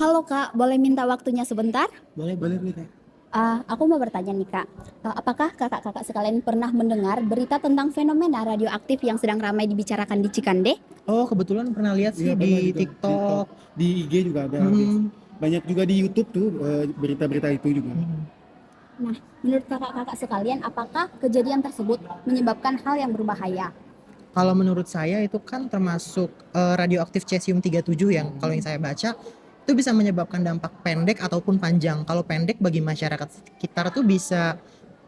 Halo Kak, boleh minta waktunya sebentar? Boleh, boleh, boleh, Kak. Aku mau bertanya nih Kak, apakah kakak-kakak sekalian pernah mendengar berita tentang fenomena radioaktif yang sedang ramai dibicarakan di Cikande? Oh, kebetulan pernah lihat Iya sih di pernah juga TikTok, TikTok. di IG juga ada habis. Hmm. Banyak juga di YouTube tuh berita-berita itu juga. Hmm. Nah, menurut kakak-kakak sekalian, apakah kejadian tersebut menyebabkan hal yang berbahaya? Kalau menurut saya itu kan termasuk radioaktif cesium 37 yang kalau yang saya baca itu bisa menyebabkan dampak pendek ataupun panjang. Kalau pendek bagi masyarakat sekitar tuh bisa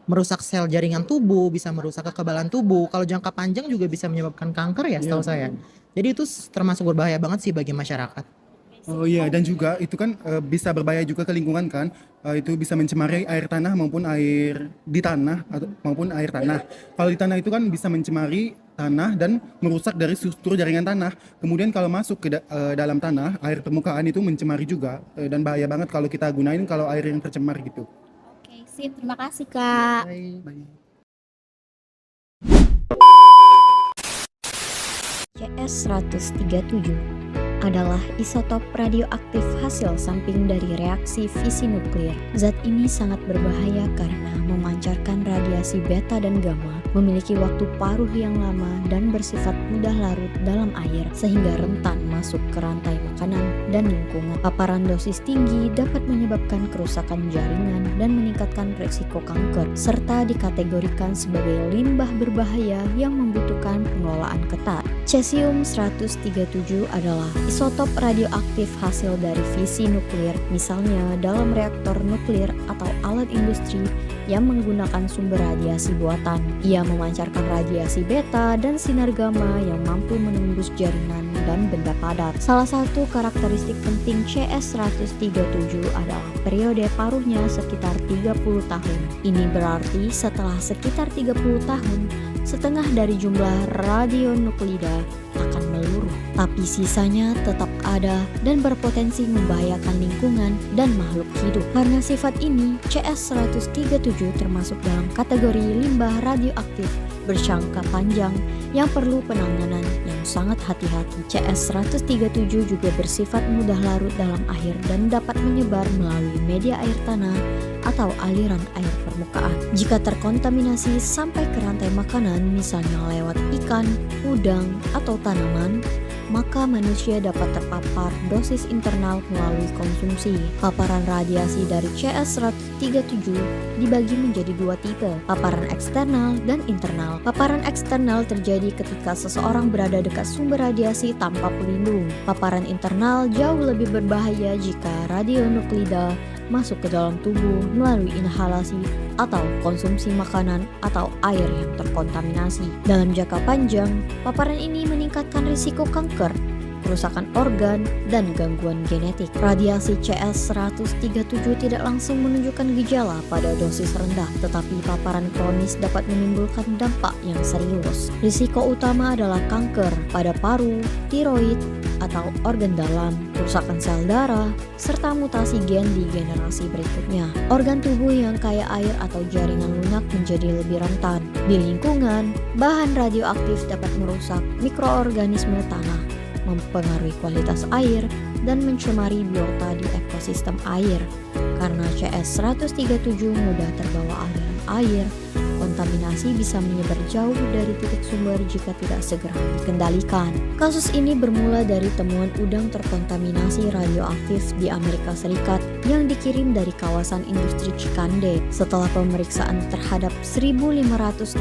merusak sel jaringan tubuh, bisa merusak kekebalan tubuh. Kalau jangka panjang juga bisa menyebabkan kanker ya Iya. setahu saya. Jadi itu termasuk berbahaya banget sih bagi masyarakat. Oh iya, dan juga itu kan bisa berbahaya juga ke lingkungan kan. Itu bisa mencemari air tanah maupun air di tanah maupun air tanah. Kalau di tanah itu kan bisa mencemari tanah dan merusak dari struktur jaringan tanah. Kemudian kalau masuk ke dalam tanah, air permukaan itu mencemari juga dan bahaya banget kalau kita gunain kalau air yang tercemar gitu. Oke, sip, terima kasih Kak. Baik. Baik. CS137 adalah isotop radioaktif hasil samping dari reaksi fisi nuklir. Zat ini sangat berbahaya karena memancarkan radiasi beta dan gamma, memiliki waktu paruh yang lama dan bersifat mudah larut dalam air sehingga rentan masuk ke rantai makanan dan lingkungan. Paparan dosis tinggi dapat menyebabkan kerusakan jaringan dan meningkatkan risiko kanker, serta dikategorikan sebagai limbah berbahaya yang membutuhkan pengelolaan ketat. Cesium-137 adalah isotop radioaktif hasil dari fisi nuklir, misalnya dalam reaktor nuklir atau alat industri yang menggunakan sumber radiasi buatan. Ia memancarkan radiasi beta dan sinar gamma yang mampu menembus jaringan dan benda padat. Salah satu karakteristik penting CS137 adalah periode paruhnya sekitar 30 tahun. Ini berarti setelah sekitar 30 tahun, setengah dari jumlah radionuklida akan meluruh, tapi sisanya tetap ada dan berpotensi membahayakan lingkungan dan makhluk hidup. Karena sifat ini, CS137 termasuk dalam kategori limbah radioaktif berjangka panjang yang perlu penanganan yang sangat hati-hati. CS137 juga bersifat mudah larut dalam air dan dapat menyebar melalui media air tanah atau aliran air permukaan. Jika terkontaminasi sampai ke rantai makanan, misalnya lewat ikan, udang, atau tanaman, maka manusia dapat terpapar dosis internal melalui konsumsi. Paparan radiasi dari CS137 dibagi menjadi dua tipe, paparan eksternal dan internal. Paparan eksternal terjadi ketika seseorang berada dekat sumber radiasi tanpa pelindung. Paparan internal jauh lebih berbahaya jika radionuklida masuk ke dalam tubuh melalui inhalasi atau konsumsi makanan atau air yang terkontaminasi. Dalam jangka panjang, paparan ini meningkatkan risiko kanker, kerusakan organ, dan gangguan genetik. Radiasi CS137 tidak langsung menunjukkan gejala pada dosis rendah, tetapi paparan kronis dapat menimbulkan dampak yang serius. Risiko utama adalah kanker pada paru, tiroid, atau organ dalam, kerusakan sel darah, serta mutasi gen di generasi berikutnya. Organ tubuh yang kaya air atau jaringan lunak menjadi lebih rentan. Di lingkungan, bahan radioaktif dapat merusak mikroorganisme tanah, mempengaruhi kualitas air, dan mencemari biota di ekosistem air. Karena CS137 mudah terbawa aliran air, kontaminasi bisa menyebar jauh dari titik sumber jika tidak segera dikendalikan. Kasus ini bermula dari temuan udang terkontaminasi radioaktif di Amerika Serikat yang dikirim dari kawasan industri Cikande. Setelah pemeriksaan terhadap 1.562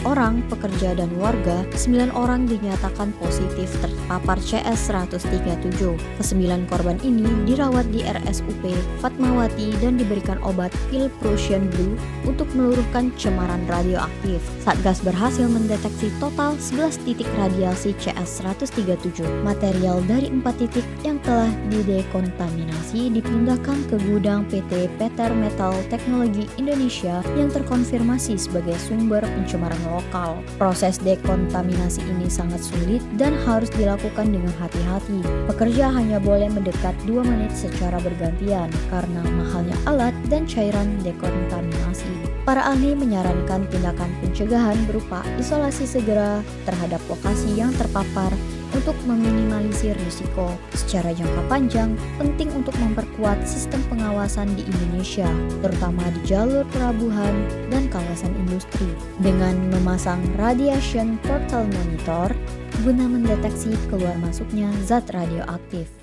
orang pekerja dan warga, 9 orang dinyatakan positif terpapar CS137. Kesembilan korban ini dirawat di RSUP Fatmawati dan diberikan obat pil Prussian Blue untuk meluruhkan cemaran radioaktif. Satgas berhasil mendeteksi total 11 titik radiasi CS137. Material dari 4 titik yang telah didekontaminasi dipindahkan ke gudang PT Peter Metal Teknologi Indonesia yang terkonfirmasi sebagai sumber pencemaran lokal. Proses dekontaminasi ini sangat sulit dan harus dilakukan dengan hati-hati. Pekerja hanya boleh mendekat 2 menit secara bergantian karena mahalnya alat dan cairan dekontaminasi. Para ahli menyarankan tindakan pencegahan berupa isolasi segera terhadap lokasi yang terpapar Untuk meminimalisir risiko secara jangka panjang, penting untuk memperkuat sistem pengawasan di Indonesia, terutama di jalur pelabuhan dan kawasan industri, dengan memasang radiation portal monitor guna mendeteksi keluar masuknya zat radioaktif.